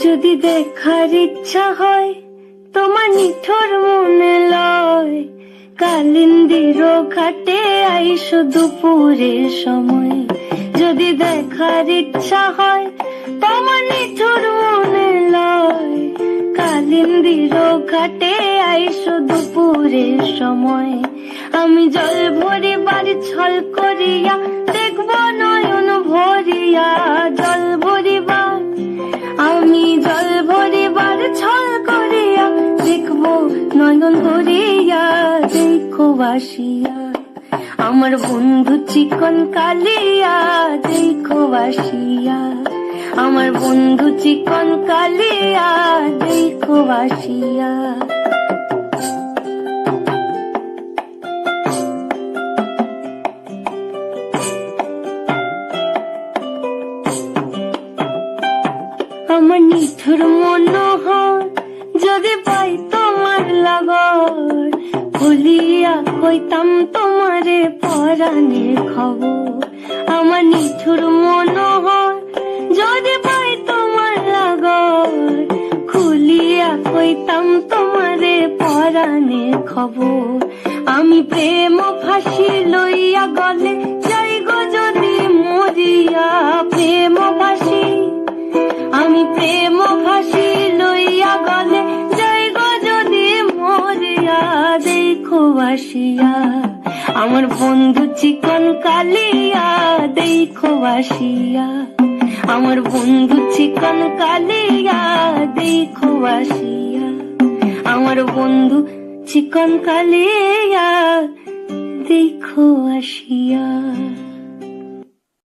যদি দেখার ইচ্ছা হয় তোমার নিঠুর মনে লয়, কালিন্দির ঘাটে আইসো দুপুরের সময়। যদি দেখার ইচ্ছা হয় তোমার নিঠুর মনে লয়, কালিন্দির ঘাটে আইসো দুপুরের সময়। আমি জল ভরিবার ছল করিয়া দেখব নয়ন ভরিয়া, জল ভরিবার আমি জল ভরিবার ছল করিয়া দেখব নয়ন ভরিয়া। দেখো বাসিয়া আমার বন্ধু চিকন কালিয়া, দেখো বাসিয়া আমার বন্ধু চিকন কালিয়া, দেখো বাসিয়া। আমার নিঠুর মনোহর যদি পাই তোমার লাগর, ভুলিয়া কইতাম তোমারে পরাণের খবর। আমার নিঠুর মনোহর যদি পাই তোমার লাগর, খুলিয়া কইতাম তোমারে পরাণের খবর। আমি প্রেম ফাঁসি লইয়া গলে যাই গো যদি মরিয়া, প্রেম ফাঁসি আমি প্রেম ফাঁসি লইয়া গলে যাই গো যদি মরিয়া। দেখো বাসিয়া আমার বন্ধু চিকন কালিয়া, দেখো বাসিয়া আমার বন্ধু চিকন কালিয়া, দেখো বাসিয়া আমার বন্ধু চিকন কালিয়া, দেখো আসিয়া।